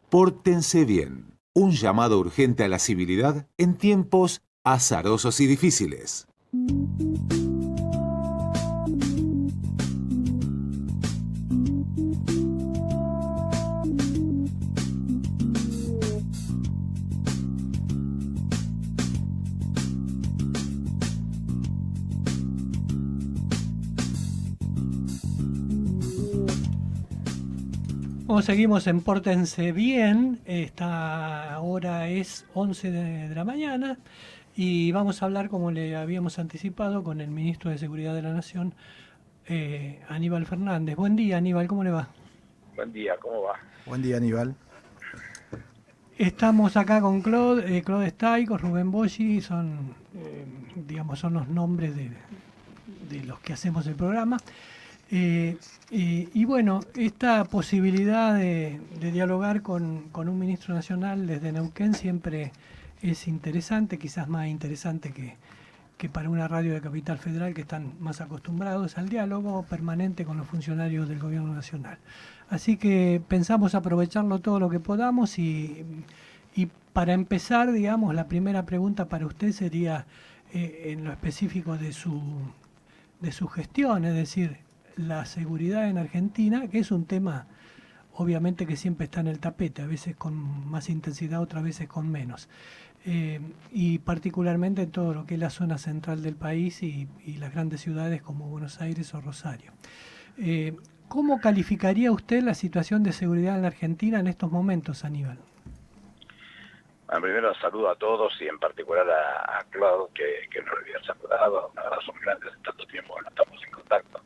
Pórtense bien. Un llamado urgente a la civilidad en tiempos azarosos y difíciles. Bueno, seguimos en Pórtense Bien. Esta hora es 11 de la mañana y vamos a hablar, como le habíamos anticipado, con el ministro de Seguridad de la Nación, Aníbal Fernández. Buen día, Aníbal, ¿cómo le va? Buen día, ¿cómo va? Buen día, Aníbal. Estamos acá con Claude Stay, Rubén Boschi, son los nombres de los que hacemos el programa. Y bueno, esta posibilidad de dialogar con un ministro nacional desde Neuquén siempre es interesante, quizás más interesante que para una radio de Capital Federal, que están más acostumbrados al diálogo permanente con los funcionarios del gobierno nacional. Así que pensamos aprovecharlo todo lo que podamos y para empezar, digamos, la primera pregunta para usted sería en lo específico de su gestión, es decir, la seguridad en Argentina, que es un tema obviamente que siempre está en el tapete, a veces con más intensidad, otras veces con menos. Y particularmente en todo lo que es la zona central del país y las grandes ciudades como Buenos Aires o Rosario. ¿Cómo calificaría usted la situación de seguridad en la Argentina en estos momentos, Aníbal? Bueno, primero saludo a todos y en particular a Claude, que no lo había saludado. Un abrazo muy grande, hace tanto tiempo que no estamos en contacto.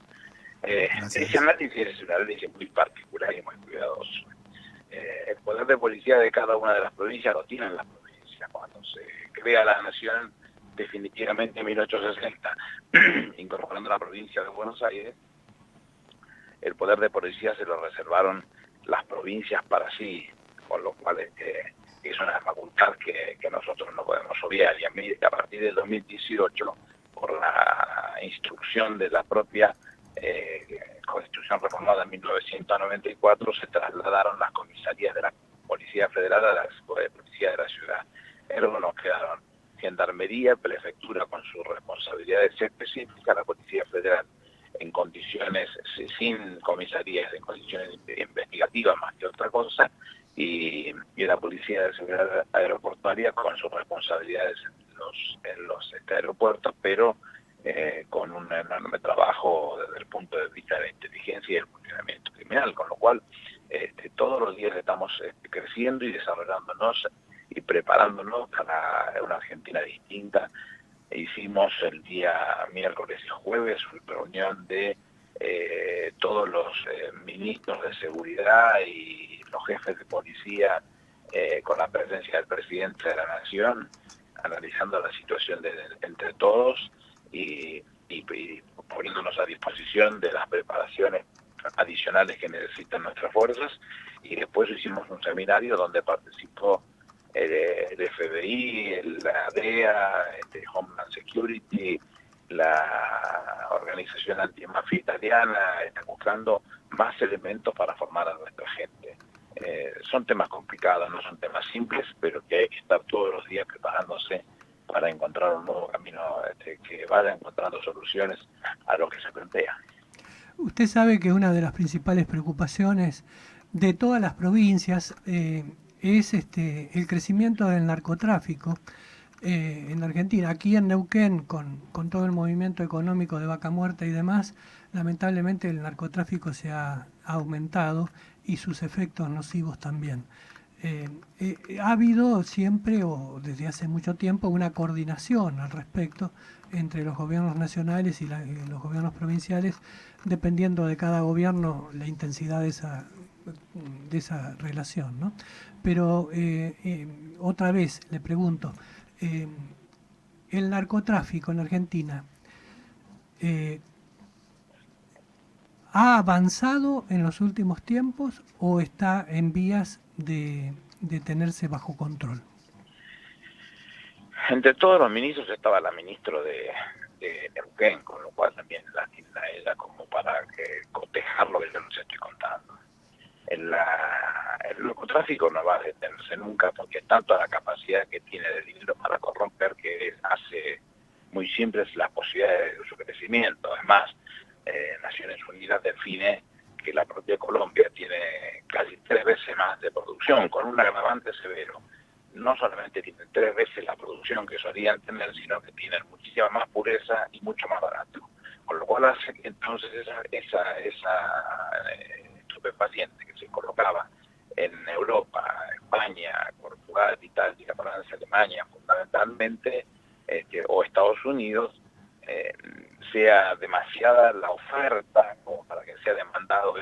Ese análisis es un análisis muy particular y muy cuidadoso. El poder de policía de cada una de las provincias lo tienen las provincias. Cuando se crea la nación definitivamente en 1860, incorporando la provincia de Buenos Aires, el poder de policía se lo reservaron las provincias para sí, con lo cual es una facultad que nosotros no podemos obviar. Y a partir del 2018, por la instrucción de la propia Constitución reformada en 1994, se trasladaron las comisarías de la Policía Federal a la Policía de la Ciudad. Luego nos quedaron Gendarmería, Prefectura con sus responsabilidades específicas, la Policía Federal en condiciones sin comisarías, en condiciones investigativas más que otra cosa, y la Policía de Seguridad Aeroportuaria con sus responsabilidades en los aeropuertos, pero con un enorme trabajo desde el punto de vista de la inteligencia y el funcionamiento criminal, con lo cual todos los días estamos creciendo y desarrollándonos y preparándonos para una Argentina distinta. Hicimos el día miércoles y jueves una reunión de todos los ministros de seguridad y los jefes de policía con la presencia del presidente de la Nación, analizando la situación entre todos y poniéndonos a disposición de las preparaciones adicionales que necesitan nuestras fuerzas. Y después hicimos un seminario donde participó el FBI, la DEA, Homeland Security, la Organización Antimafia Italiana, está buscando más elementos para formar a nuestra gente. Son temas complicados, no son temas simples, pero que hay que estar todos los días preparándose para encontrar un nuevo camino que vaya encontrando soluciones a lo que se plantea. Usted sabe que una de las principales preocupaciones de todas las provincias es el crecimiento del narcotráfico en la Argentina. Aquí en Neuquén, con todo el movimiento económico de Vaca Muerta y demás, lamentablemente el narcotráfico se ha aumentado y sus efectos nocivos también. Ha habido siempre, o desde hace mucho tiempo, una coordinación al respecto entre los gobiernos nacionales y los gobiernos provinciales, dependiendo de cada gobierno la intensidad de esa relación, ¿no? Pero otra vez le pregunto, el narcotráfico en Argentina ¿ha avanzado en los últimos tiempos o está en vías de tenerse bajo control? Entre todos los ministros estaba la ministra de Neuquén, con lo cual también la tilda ella como para cotejar lo que yo les estoy contando. El narcotráfico no va a detenerse nunca porque tanto la capacidad que tiene de dinero para corromper que hace muy simples las posibilidades de su crecimiento. Además, Naciones Unidas define que la propia Colombia tiene casi 3 veces más de producción, con un agravante severo. No solamente tienen 3 veces la producción que solían tener, sino que tienen muchísima más pureza y mucho más barato. Con lo cual hace que entonces esa estupefaciente que se colocaba en Europa, España, Portugal, Italia, Francia, Alemania, fundamentalmente, o Estados Unidos, sea demasiada la oferta como para que sea demandado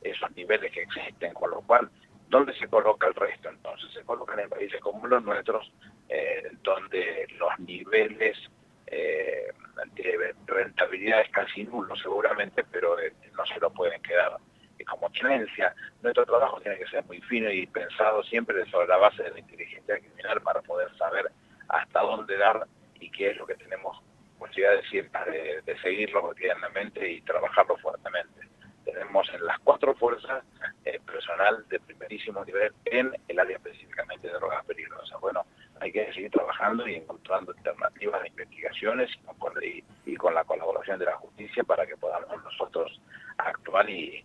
esos niveles que existen, con lo cual, ¿dónde se coloca el resto? Entonces se colocan en países como los nuestros, donde los niveles de rentabilidad es casi nulo seguramente, pero no se lo pueden quedar como tenencia. Nuestro trabajo tiene que ser muy fino y pensado siempre sobre la base de la inteligencia criminal para poder saber hasta dónde dar y qué es lo que tenemos posibilidad de seguirlo cotidianamente y trabajarlo fuertemente. Tenemos en las 4 fuerzas personal de primerísimo nivel en el área específicamente de drogas peligrosas. Bueno, hay que seguir trabajando y encontrando alternativas de investigaciones y con la colaboración de la justicia para que podamos nosotros actuar y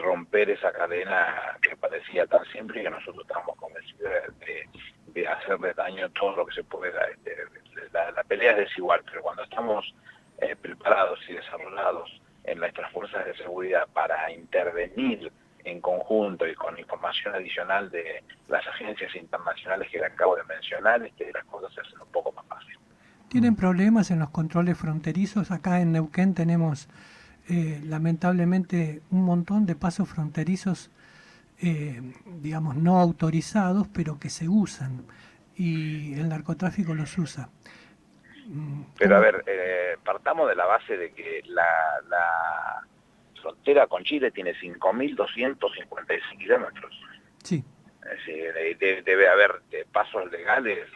romper esa cadena que parecía tan simple y que nosotros estamos convencidos de hacerle daño a todo lo que se pueda. La pelea es desigual, pero cuando estamos preparados y desarrollados en nuestras fuerzas de seguridad para intervenir en conjunto y con información adicional de las agencias internacionales que le acabo de mencionar, las cosas se hacen un poco más fáciles. ¿Tienen problemas en los controles fronterizos? Acá en Neuquén tenemos lamentablemente un montón de pasos fronterizos, digamos, no autorizados, pero que se usan, y el narcotráfico los usa. Pero a ver, partamos de la base de que la frontera con Chile tiene 5.256 kilómetros. Sí. Es decir, debe haber pasos legales,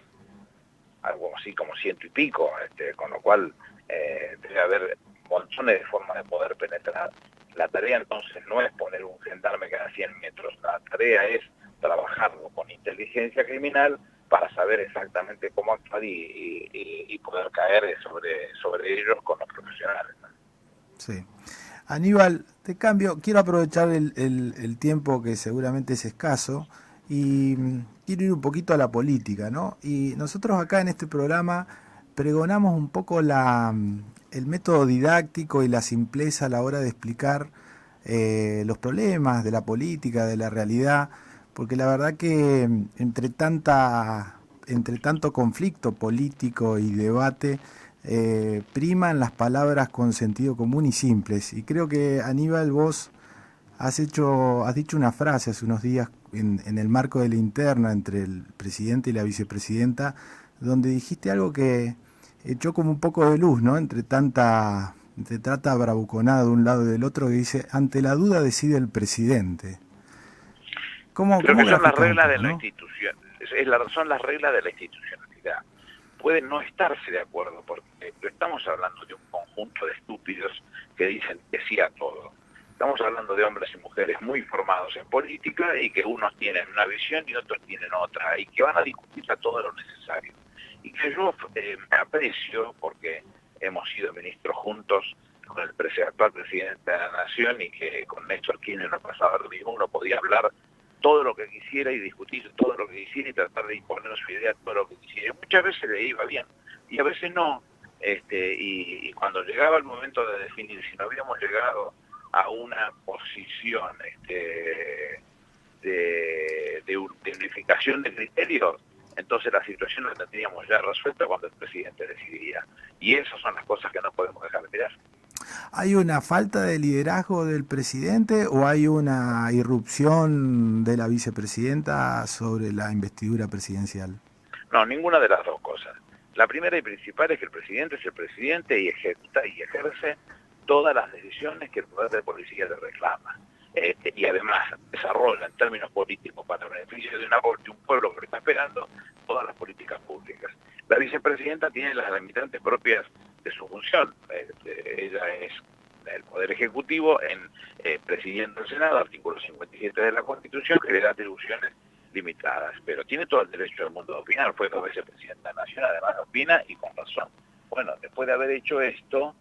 algo así como 100 y pico, con lo cual debe haber montones de formas de poder penetrar. La tarea entonces no es poner un gendarme cada 100 metros, la tarea es trabajarlo con inteligencia criminal para saber exactamente cómo actuar y poder caer sobre ellos con los profesionales, ¿no? Sí. Aníbal, te cambio, quiero aprovechar el tiempo que seguramente es escaso y quiero ir un poquito a la política, ¿no? Y nosotros acá en este programa pregonamos un poco el método didáctico y la simpleza a la hora de explicar los problemas de la política, de la realidad, porque la verdad que entre tanto conflicto político y debate, priman las palabras con sentido común y simples. Y creo que, Aníbal, vos has dicho una frase hace unos días en el marco de la interna entre el presidente y la vicepresidenta, donde dijiste algo que echó como un poco de luz, ¿no? Entre tanta bravuconada de un lado y del otro, que dice: ante la duda decide el presidente. Creo que son las reglas de la institución, son las reglas de la institucionalidad. Pueden no estarse de acuerdo, porque estamos hablando de un conjunto de estúpidos que dicen que sí a todo. Estamos hablando de hombres y mujeres muy formados en política y que unos tienen una visión y otros tienen otra, y que van a discutir a todo lo necesario. Y que yo aprecio, porque hemos sido ministros juntos con el actual presidente de la Nación, y que con Néstor Kirchner no pasaba lo mismo, uno podía hablar todo lo que quisiera y discutir todo lo que quisiera y tratar de imponer su idea todo lo que quisiera. Muchas veces le iba bien y a veces no. Y cuando llegaba el momento de definir si no habíamos llegado a una posición de unificación de criterios, entonces la situación la tendríamos ya resuelta cuando el presidente decidía. Y esas son las cosas que no podemos dejar de mirar. ¿Hay una falta de liderazgo del presidente o hay una irrupción de la vicepresidenta sobre la investidura presidencial? No, ninguna de las dos cosas. La primera y principal es que el presidente es el presidente y ejecuta y ejerce todas las decisiones que el poder de policía le reclama. Y además desarrolla en términos políticos para el beneficio de un pueblo que lo está esperando todas las políticas públicas. La vicepresidenta tiene las limitantes propias de su función. Ella es el Poder Ejecutivo presidiendo el Senado, artículo 57 de la Constitución, que le da atribuciones limitadas, pero tiene todo el derecho del mundo de opinar. Fue 2 veces presidenta nacional, además opina y con razón. Bueno, después de haber hecho esto,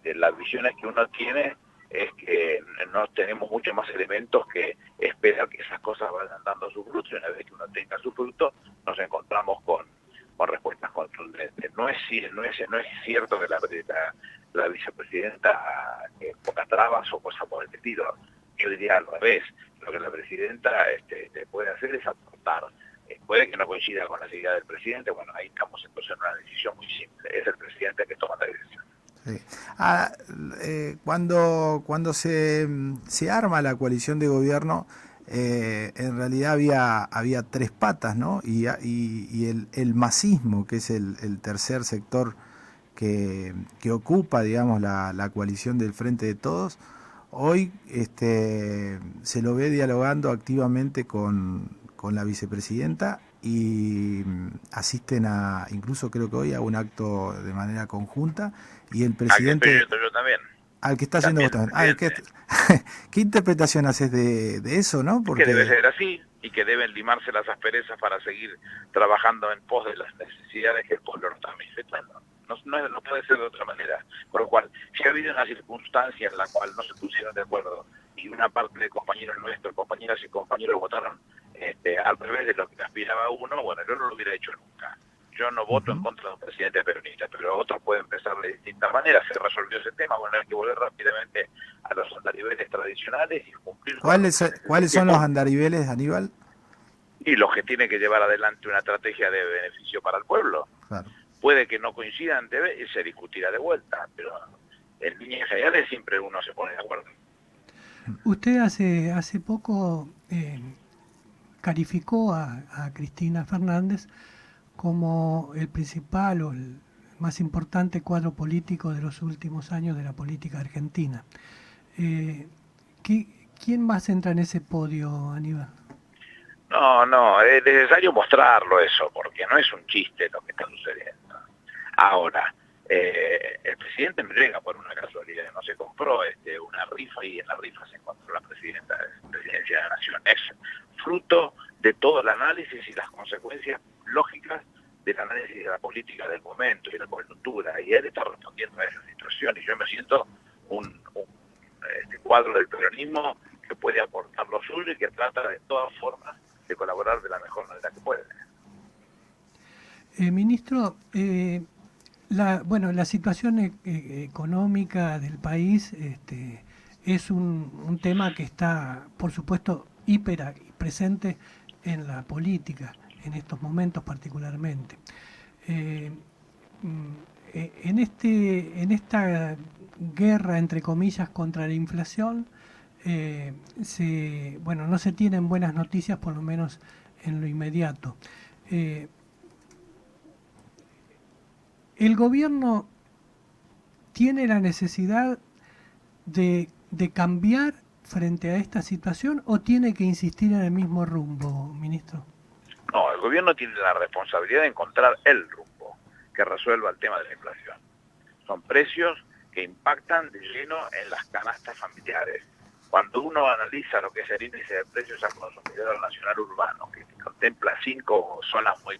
las visiones que uno tiene es que no tenemos muchos más elementos que esperar que esas cosas vayan dando su fruto, y una vez que uno tenga su fruto, nos encontramos con respuestas contundentes. No es cierto que la vicepresidenta ponga trabas o cosas por el estilo. Yo diría al revés. Lo que la presidenta puede hacer es aportar. Puede que no coincida con las ideas del presidente, bueno, ahí estamos entonces en una decisión muy simple. Es el presidente que toma la decisión. Sí. Cuando se arma la coalición de gobierno, en realidad había 3 patas, ¿no? Y el masismo, que es el tercer sector que ocupa, digamos, la coalición del Frente de Todos, hoy se lo ve dialogando activamente con la vicepresidenta y asisten incluso creo que hoy a un acto de manera conjunta, y el presidente... Al que estoy yendo yo también. Al que está haciendo vos también. ¿Qué interpretación haces de eso, no? Porque que debe ser así, y que deben limarse las asperezas para seguir trabajando en pos de las necesidades que el pueblo no está manifestando. No puede ser de otra manera. Por lo cual, si ha habido una circunstancia en la cual no se pusieron de acuerdo y una parte de compañeros nuestros, compañeras y compañeros votaron al revés de lo que aspiraba uno, bueno, yo no lo hubiera hecho nunca. Yo no voto en contra de un presidente peronista, pero otros pueden pensar de distintas maneras. Se resolvió ese tema, bueno, hay que volver rápidamente a los andariveles tradicionales y cumplir... ¿Cuáles son los andariveles, Aníbal? Y los que tienen que llevar adelante una estrategia de beneficio para el pueblo. Claro. Puede que no coincidan, se discutirá de vuelta, pero en líneas generales siempre uno se pone de acuerdo. Usted hace poco calificó a Cristina Fernández como el principal o el más importante cuadro político de los últimos años de la política argentina. ¿Quién más entra en ese podio, Aníbal? No, es necesario mostrarlo eso, porque no es un chiste lo que está sucediendo. Ahora, el presidente me llega por una casualidad, no se compró una rifa y en la rifa se encontró la presidencia de la Nación. Es fruto de todo el análisis y las consecuencias lógicas del análisis de la política del momento y la coyuntura, y él está respondiendo a esa situación, y yo me siento un cuadro del peronismo que puede aportar lo suyo y que trata de todas formas de colaborar de la mejor manera que puede. Ministro, la situación económica del país es un tema que está, por supuesto, hiper presente en la política, en estos momentos particularmente. En esta guerra, entre comillas, contra la inflación, no se tienen buenas noticias, por lo menos en lo inmediato. ¿El gobierno tiene la necesidad de cambiar frente a esta situación o tiene que insistir en el mismo rumbo, ministro? No, el gobierno tiene la responsabilidad de encontrar el rumbo que resuelva el tema de la inflación. Son precios que impactan de lleno en las canastas familiares. Cuando uno analiza lo que es el índice de precios al consumidor nacional urbano, que contempla 5 zonas muy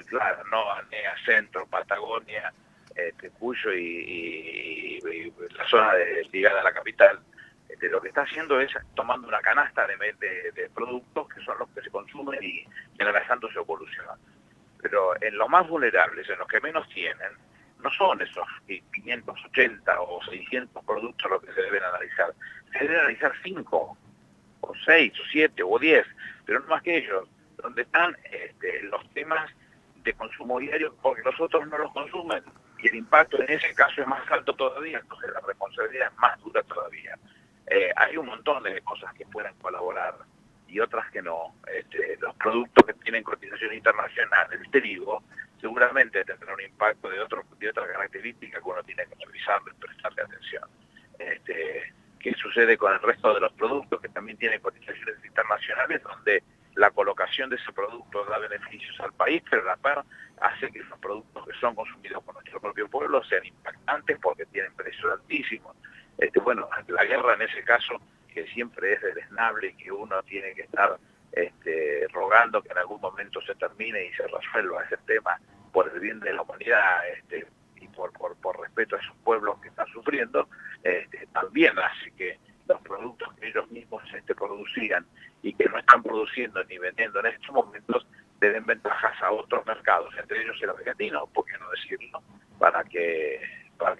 claras, ¿no? Anea, Centro, Patagonia, Cuyo y la zona ligada a la capital, lo que está haciendo es tomando una canasta de productos que son los que se consumen y analizando su evolución. Pero en los más vulnerables, en los que menos tienen, no son esos 580 o 600 productos los que se deben analizar. Se deben analizar 5, o 6, o 7, o 10, pero no más que ellos, donde están los temas de consumo diario, porque los otros no los consumen, y el impacto en ese caso es más alto todavía, entonces la responsabilidad es más dura todavía. Hay un montón de cosas que pueden colaborar y otras que no. Los productos que tienen cotización internacional, el trigo, seguramente tendrá un impacto de otra característica que uno tiene que revisarlo y prestarle atención. ¿Qué sucede con el resto de los productos que también tienen cotizaciones internacionales, donde la colocación de ese producto da beneficios al país, pero a la par hace que los productos que son consumidos por nuestro propio pueblo sean impactantes porque tienen precios altísimos. Bueno, la guerra en ese caso, que siempre es deleznable y que uno tiene que estar rogando que en algún momento se termine y se resuelva ese tema por el bien de la humanidad y por respeto a esos pueblos que están sufriendo, también hace que los productos que ellos mismos producían y que no están produciendo ni vendiendo en estos momentos den ventajas a otros mercados, entre ellos el argentino, por qué no decirlo, para que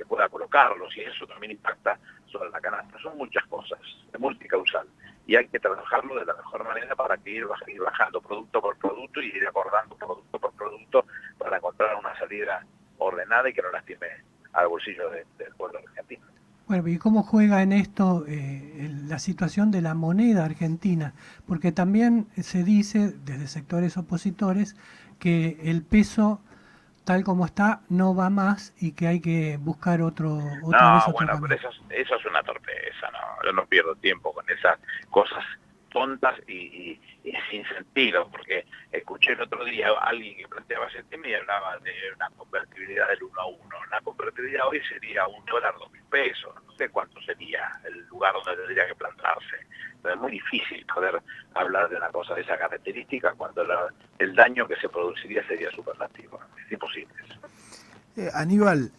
pueda colocarlos, y eso también impacta sobre la canasta. Son muchas cosas, es multicausal, y hay que trabajarlo de la mejor manera para que ir bajando producto por producto y ir acordando producto por producto para encontrar una salida ordenada y que no lastime al bolsillo del pueblo argentino. Bueno, ¿y cómo juega en esto la situación de la moneda argentina? Porque también se dice desde sectores opositores que el peso tal como está no va más y que hay que buscar otra vez otro bueno, cambio. pero eso es una torpeza, no, yo no pierdo tiempo con esas cosas tontas y sin sentido, porque escuché el otro día a alguien que planteaba ese tema y hablaba de una convertibilidad del 1 a 1. La convertibilidad hoy sería $1, 2.000 pesos, no sé cuánto sería el lugar donde tendría que plantarse. Pero es muy difícil poder hablar de una cosa de esa característica cuando el daño que se produciría sería superlativo. Es imposible eso. Aníbal,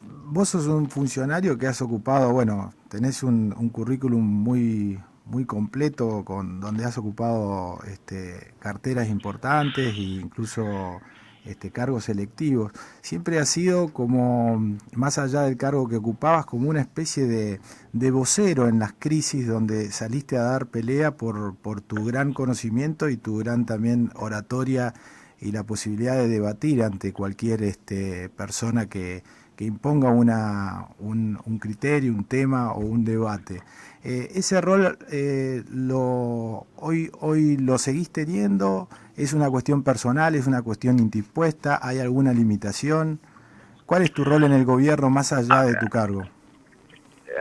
vos sos un funcionario que has ocupado, bueno, tenés un currículum muy completo donde has ocupado carteras importantes e incluso cargos electivos. Siempre has sido como, más allá del cargo que ocupabas, como una especie de vocero en las crisis donde saliste a dar pelea por tu gran conocimiento y tu gran también oratoria y la posibilidad de debatir ante cualquier persona que imponga un criterio, un tema o un debate. Ese rol hoy lo seguís teniendo, es una cuestión personal, es una cuestión indispuesta, ¿hay alguna limitación? ¿Cuál es tu rol en el gobierno más allá de tu cargo?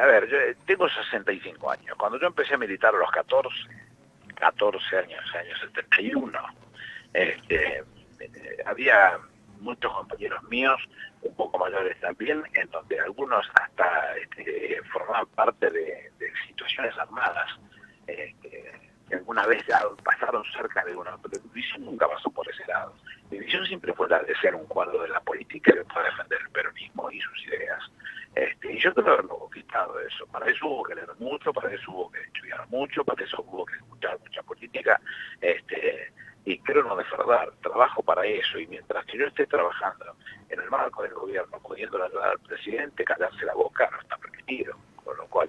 A ver, yo tengo 65 años. Cuando yo empecé a militar a los 14 años, año 71, había muchos compañeros míos, un poco mayores también, en donde algunos hasta formaban parte de situaciones armadas, que alguna vez ya pasaron cerca de una, pero mi visión nunca pasó por ese lado. Mi visión siempre fue la de ser un cuadro de la política que pueda defender el peronismo y sus ideas. Y yo creo haberlo conquistado eso. Para eso hubo que leer mucho, para eso hubo que estudiar mucho, para eso hubo que escuchar mucha política, y creo no defraudar, trabajo para eso, y mientras que yo esté trabajando en el marco del gobierno, pudiendo ayudar al presidente, callarse la boca no está permitido, con lo cual,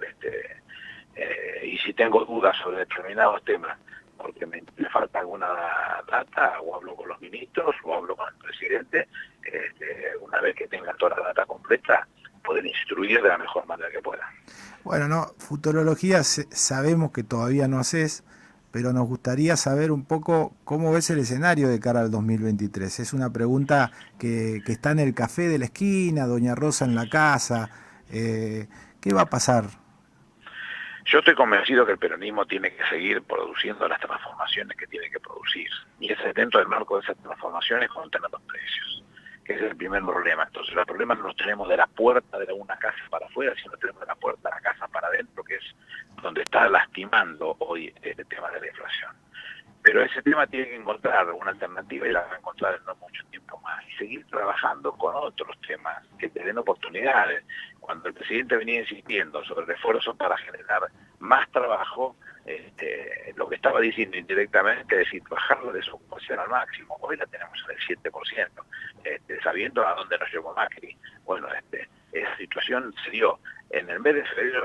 y si tengo dudas sobre determinados temas, porque me falta alguna data, o hablo con los ministros, o hablo con el presidente, una vez que tenga toda la data completa, poder instruir de la mejor manera que pueda. Bueno, no, futurología sabemos que todavía no haces, pero nos gustaría saber un poco cómo ves el escenario de cara al 2023. Es una pregunta que está en el café de la esquina, Doña Rosa en la casa. ¿Qué va a pasar? Yo estoy convencido que el peronismo tiene que seguir produciendo las transformaciones que tiene que producir. Y es dentro del marco de esas transformaciones contener los precios, que es el primer problema. Entonces, los problemas no los tenemos de la puerta de una casa para afuera, sino tenemos de la puerta de la casa para adentro, que es donde está lastimando hoy este tema de la inflación. Pero ese tema tiene que encontrar una alternativa y la va a encontrar en no mucho tiempo más. Y seguir trabajando con otros temas que te den oportunidades. Cuando el presidente venía insistiendo sobre el esfuerzo para generar más trabajo, lo que estaba diciendo indirectamente es decir, bajar la desocupación al máximo. Hoy la tenemos en el 7%, sabiendo a dónde nos llevó Macri. Bueno, esa situación se dio. En el mes de febrero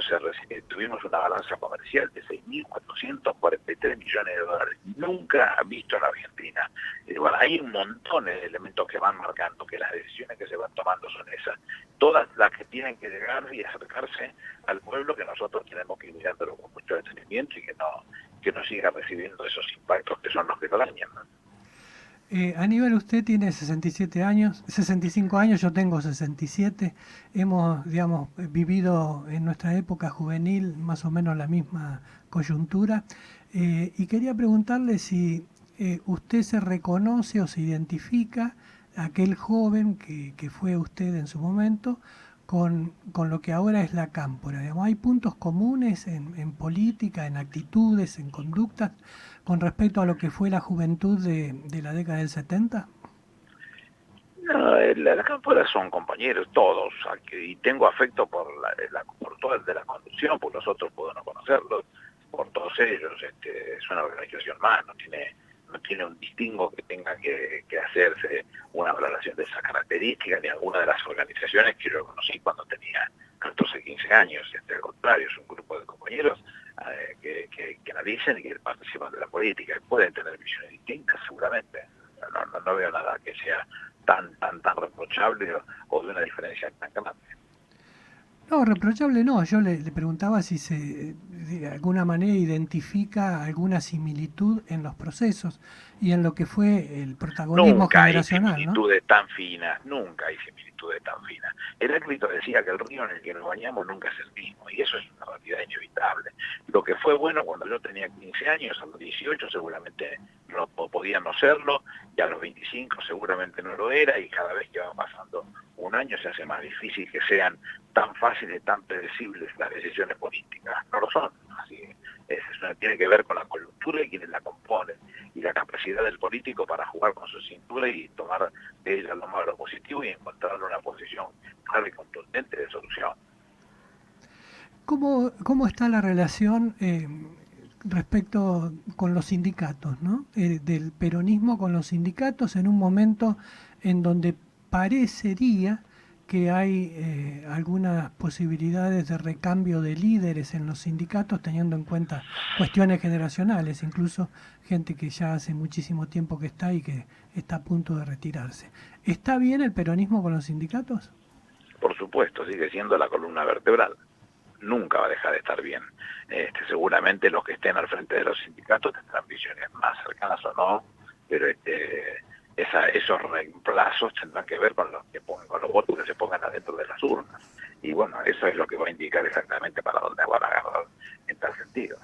tuvimos una balanza comercial de 6.443 millones de dólares. Nunca visto en la Argentina. Bueno, hay un montón de elementos que van marcando que las decisiones que se van tomando son esas. Todas las que tienen que llegar y acercarse al pueblo, que nosotros tenemos que ir mirándolo con mucho detenimiento y que no siga recibiendo esos impactos que son los que lo dañan, ¿no? Aníbal, usted tiene 67 años, 65 años, yo tengo 67. Hemos, vivido en nuestra época juvenil más o menos la misma coyuntura. Y quería preguntarle si usted se reconoce o se identifica aquel joven que fue usted en su momento con lo que ahora es la Cámpora. Digamos, ¿hay puntos comunes en política, en actitudes, en conductas con respecto a lo que fue la juventud de la década del 70? No, las Cámporas son compañeros, todos, y tengo afecto por toda de la conducción, por los otros puedo no conocerlos, por todos ellos. Es una organización más, no tiene un distingo que tenga que hacerse una valoración de esas características, ni alguna de las organizaciones que yo conocí cuando tenía 14, 15 años. Al contrario, es un grupo de compañeros que analicen y que participan de la política. Pueden tener visiones distintas, seguramente. No veo nada que sea tan reprochable o de una diferencia tan grande. No, reprochable no. Yo le preguntaba si se de alguna manera identifica alguna similitud en los procesos y en lo que fue el protagonismo Nunca hay generacional, similitudes, ¿no?, tan finas, nunca hay similitudes tan finas. Heráclito decía que el río en el que nos bañamos nunca es el mismo, y eso es una realidad inevitable. Lo que fue bueno cuando yo tenía 15 años, a los 18 seguramente no podía no serlo, y a los 25 seguramente no lo era, y cada vez que va pasando un año se hace más difícil que sean tan fáciles, tan predecibles las decisiones políticas. No lo son. Así tiene que ver con la coyuntura y quienes la componen, y la capacidad del político para jugar con su cintura y tomar de ella lo malo positivo y encontrar una posición clara y contundente de solución. ¿Cómo está la relación respecto con los sindicatos, ¿no? Del peronismo con los sindicatos en un momento en donde parecería que hay algunas posibilidades de recambio de líderes en los sindicatos, teniendo en cuenta cuestiones generacionales, incluso gente que ya hace muchísimo tiempo que está y que está a punto de retirarse? ¿Está bien el peronismo con los sindicatos? Por supuesto, sigue siendo la columna vertebral. Nunca va a dejar de estar bien. Seguramente los que estén al frente de los sindicatos tendrán visiones más cercanas o no, pero esos reemplazos tendrán que ver con con los votos que se pongan adentro de las urnas. Y bueno, eso es lo que va a indicar exactamente para dónde van a agarrar en tal sentido.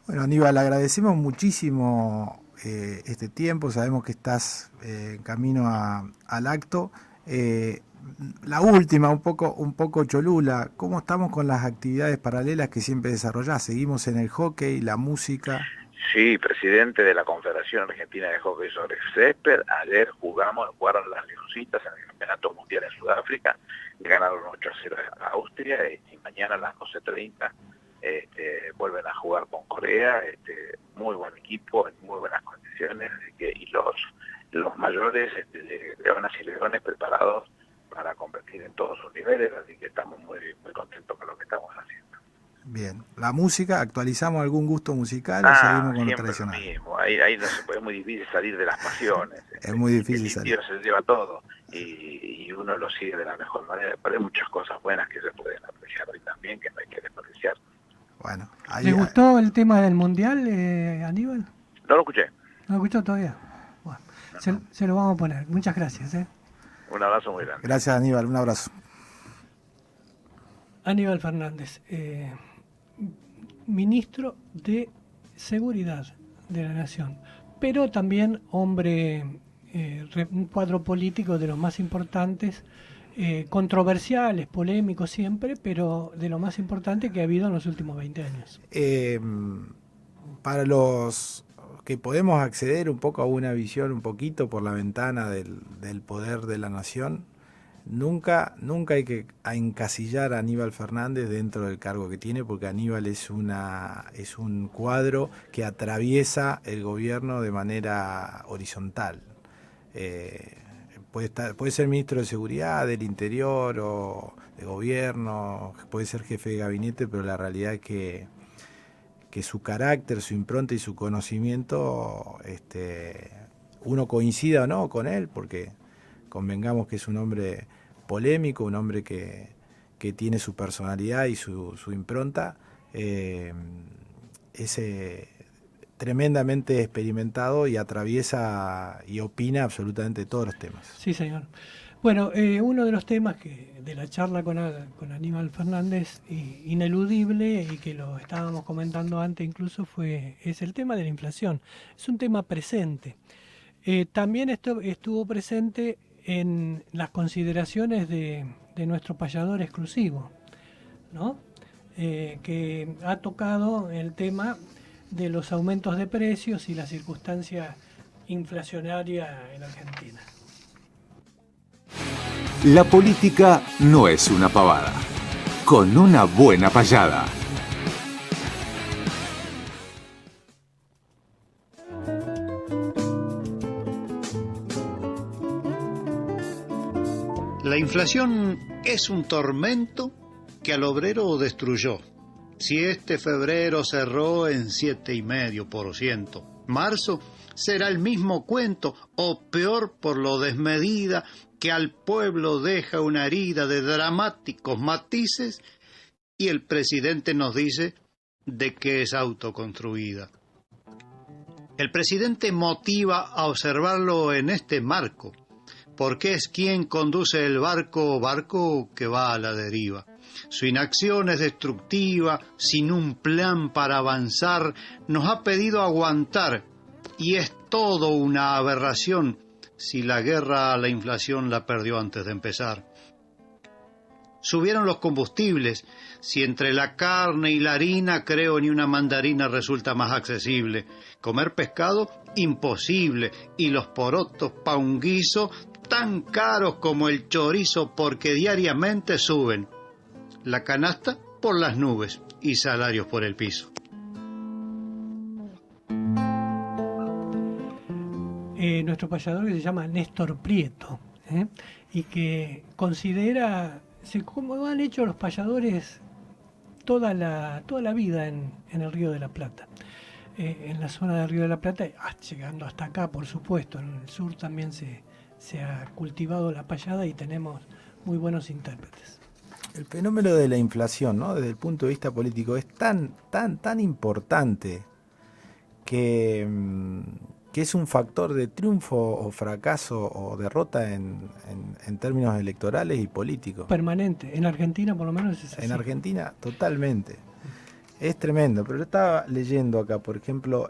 Bueno, Aníbal, agradecemos muchísimo este tiempo. Sabemos que estás en camino al acto. La última, un poco cholula. ¿Cómo estamos con las actividades paralelas que siempre desarrollás? ¿Seguimos en el hockey, la música? Sí, presidente de la Confederación Argentina de Hockey sobre Césped. Ayer jugaron las Leoncitas en el Campeonato Mundial en Sudáfrica, y ganaron 8-0 a Austria, y mañana a las 12:30 vuelven a jugar con Corea. Muy buen equipo, en muy buenas condiciones, y los mayores leonas y leones preparados para competir en todos sus niveles, así que estamos muy contentos con lo que estamos haciendo. Bien, la música, ¿actualizamos algún gusto musical o seguimos con lo tradicional? Lo mismo. Ahí no se puede, es muy difícil salir de las pasiones. Es muy difícil salir. El se lleva todo y uno lo sigue de la mejor manera, pero hay muchas cosas buenas que se pueden apreciar hoy también, que no hay que desperdiciar. Bueno, ¿Le gustó el tema del Mundial, Aníbal? No lo escuché. ¿No lo escuchó todavía? Bueno, no. Se lo vamos a poner. Muchas gracias. Un abrazo muy grande. Gracias, Aníbal. Un abrazo. Aníbal Fernández, ministro de Seguridad de la Nación, pero también hombre, un cuadro político de los más importantes, controversiales, polémicos siempre, pero de lo más importante que ha habido en los últimos 20 años. Para los que podemos acceder un poco a una visión un poquito por la ventana del poder de la nación, nunca hay que encasillar a Aníbal Fernández dentro del cargo que tiene, porque Aníbal es un cuadro que atraviesa el gobierno de manera horizontal. Puede ser ministro de Seguridad, del Interior o de Gobierno, puede ser jefe de gabinete, pero la realidad es que su carácter, su impronta y su conocimiento, uno coincida o no con él, porque convengamos que es un hombre polémico, un hombre que tiene su personalidad y su impronta, es tremendamente experimentado y atraviesa y opina absolutamente todos los temas. Sí, señor. Bueno, uno de los temas de la charla con Aníbal Fernández, ineludible, y que lo estábamos comentando antes incluso, es el tema de la inflación. Es un tema presente. También estuvo presente en las consideraciones de nuestro payador exclusivo, ¿no? Que ha tocado el tema de los aumentos de precios y la circunstancia inflacionaria en Argentina. La política no es una pavada. Con una buena payada. La inflación es un tormento que al obrero destruyó. Si este febrero cerró en 7,5%, marzo será el mismo cuento o peor por lo desmedida que al pueblo deja una herida de dramáticos matices y el presidente nos dice de que es autoconstruida. El presidente motiva a observarlo en este marco, porque es quien conduce el barco que va a la deriva. Su inacción es destructiva, sin un plan para avanzar, nos ha pedido aguantar, y es todo una aberración si la guerra a la inflación la perdió antes de empezar. Subieron los combustibles, si entre la carne y la harina creo ni una mandarina resulta más accesible. Comer pescado, imposible, y los porotos pa' un guiso, tan caros como el chorizo porque diariamente suben. La canasta por las nubes y salarios por el piso. Nuestro payador, que se llama Néstor Prieto, y que considera, como han hecho los payadores toda la vida en el Río de la Plata, en la zona del Río de la Plata, llegando hasta acá, por supuesto. En el sur también se ha cultivado la payada y tenemos muy buenos intérpretes. El fenómeno de la inflación, ¿no?, desde el punto de vista político, es tan importante que es un factor de triunfo o fracaso o derrota en términos electorales y políticos. Permanente. En Argentina, por lo menos, es así. En Argentina, totalmente. Es tremendo. Pero yo estaba leyendo acá, por ejemplo,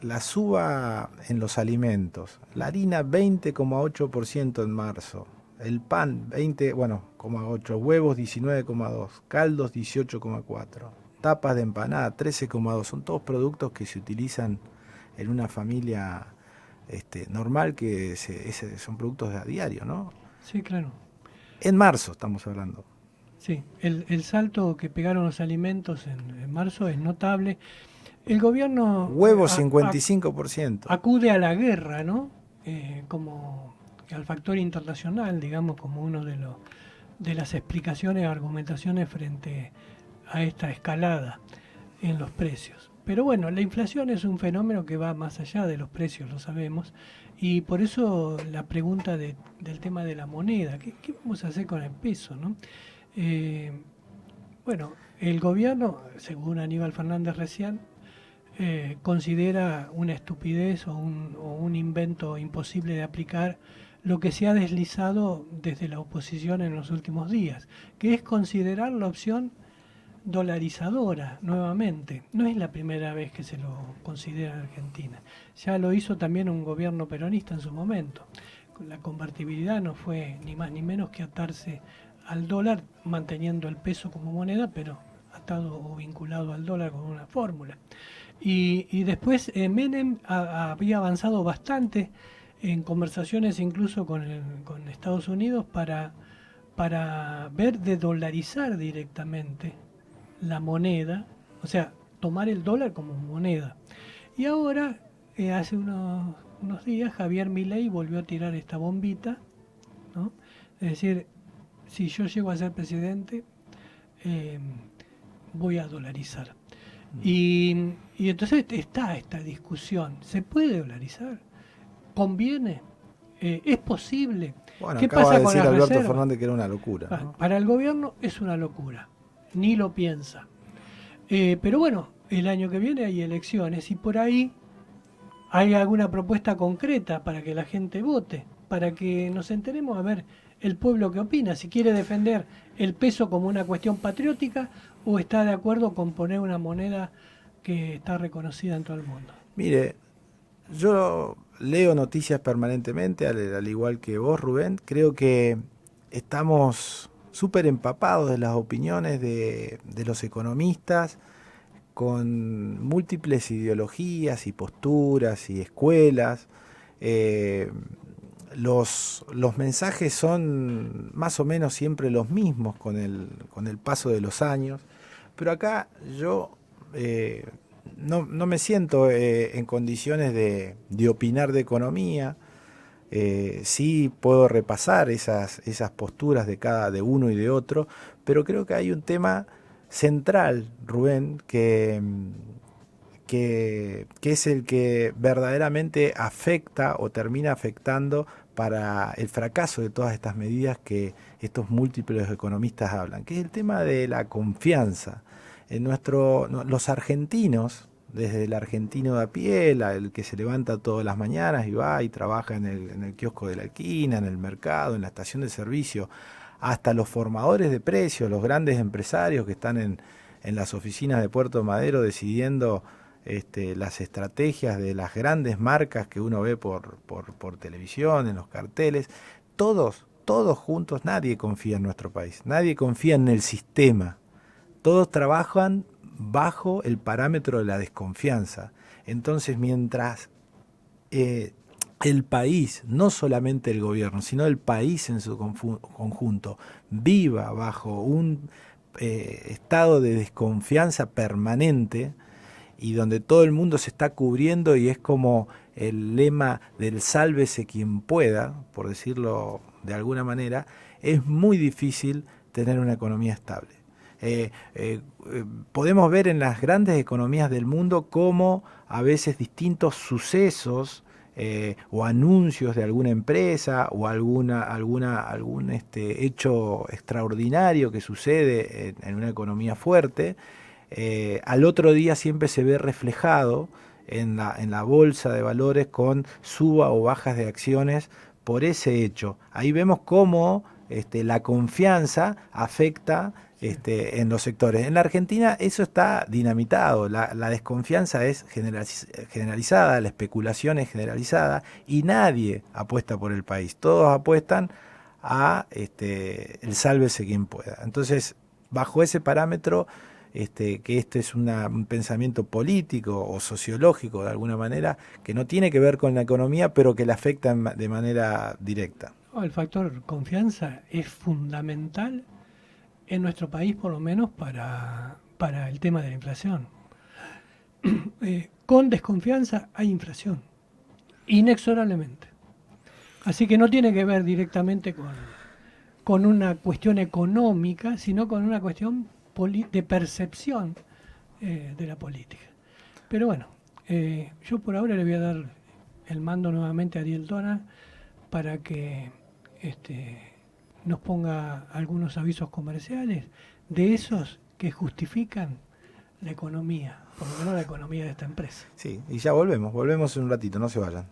la suba en los alimentos. La harina, 20,8% en marzo. El pan, 20,8%. Huevos, 19,2%. Caldos, 18,4%. Tapas de empanada, 13,2%. Son todos productos que se utilizan en una familia normal, que son productos de a diario, ¿no? Sí, claro. En marzo estamos hablando. Sí, el salto que pegaron los alimentos en marzo es notable. El gobierno... Huevos, 55%. Acude a la guerra, ¿no? Como al factor internacional, digamos, como uno de las explicaciones, argumentaciones frente a esta escalada en los precios. Pero bueno, la inflación es un fenómeno que va más allá de los precios, lo sabemos, y por eso la pregunta del tema de la moneda, ¿qué vamos a hacer con el peso, no? Bueno, el gobierno, según Aníbal Fernández recién, considera una estupidez o un invento imposible de aplicar lo que se ha deslizado desde la oposición en los últimos días, que es considerar la opción dolarizadora nuevamente. No es la primera vez que se lo considera en Argentina. Ya lo hizo también un gobierno peronista en su momento. La convertibilidad no fue ni más ni menos que atarse al dólar, manteniendo el peso como moneda, pero atado o vinculado al dólar con una fórmula. Y después Menem había avanzado bastante en conversaciones incluso con Estados Unidos para ver de dolarizar directamente la moneda, o sea, tomar el dólar como moneda. Y ahora, hace unos días, Javier Milei volvió a tirar esta bombita, ¿no? Es decir, si yo llego a ser presidente, voy a dolarizar. Y entonces está esta discusión. ¿Se puede dolarizar? ¿Conviene? ¿Es posible? Bueno, ¿Qué acaba pasa de con decir las Alberto reservas? Fernández que era una locura, ¿no? Para el gobierno es una locura, ni lo piensa. Pero bueno, el año que viene hay elecciones y por ahí hay alguna propuesta concreta para que la gente vote, para que nos enteremos a ver el pueblo qué opina, si quiere defender el peso como una cuestión patriótica o está de acuerdo con poner una moneda que está reconocida en todo el mundo. Mire, yo leo noticias permanentemente, al igual que vos, Rubén. Creo que estamos súper empapados de las opiniones de los economistas, con múltiples ideologías y posturas y escuelas. Los mensajes son más o menos siempre los mismos con el paso de los años, pero acá yo no me siento en condiciones de opinar de economía. Sí puedo repasar esas posturas de uno y de otro, pero creo que hay un tema central, Rubén, que es el que verdaderamente afecta o termina afectando para el fracaso de todas estas medidas que estos múltiples economistas hablan, que es el tema de la confianza. Los argentinos, desde el argentino de a pie, el que se levanta todas las mañanas y va y trabaja en el kiosco de la esquina, en el mercado, en la estación de servicio, hasta los formadores de precios, los grandes empresarios que están en las oficinas de Puerto Madero decidiendo las estrategias de las grandes marcas que uno ve por televisión, en los carteles, todos juntos, nadie confía en nuestro país, nadie confía en el sistema, todos trabajan bajo el parámetro de la desconfianza. Entonces, mientras el país, no solamente el gobierno, sino el país en su conjunto, viva bajo un estado de desconfianza permanente, y donde todo el mundo se está cubriendo y es como el lema del sálvese quien pueda, por decirlo de alguna manera, es muy difícil tener una economía estable. Podemos ver en las grandes economías del mundo cómo a veces distintos sucesos o anuncios de alguna empresa o algún hecho extraordinario que sucede en una economía fuerte, al otro día siempre se ve reflejado en la bolsa de valores con suba o bajas de acciones por ese hecho. Ahí vemos cómo la confianza afecta en los sectores. En la Argentina eso está dinamitado, la desconfianza es generalizada, la especulación es generalizada y nadie apuesta por el país. Todos apuestan a el sálvese quien pueda. Entonces, bajo ese parámetro, que es un pensamiento político o sociológico de alguna manera, que no tiene que ver con la economía, pero que la afecta de manera directa. El factor confianza es fundamental en nuestro país, por lo menos para el tema de la inflación. Con desconfianza hay inflación, inexorablemente. Así que no tiene que ver directamente con una cuestión económica, sino con una cuestión de percepción de la política. Pero bueno, yo por ahora le voy a dar el mando nuevamente a Ariel Tona para que nos ponga algunos avisos comerciales de esos que justifican la economía, por lo menos la economía de esta empresa. Sí, y ya volvemos en un ratito, no se vayan.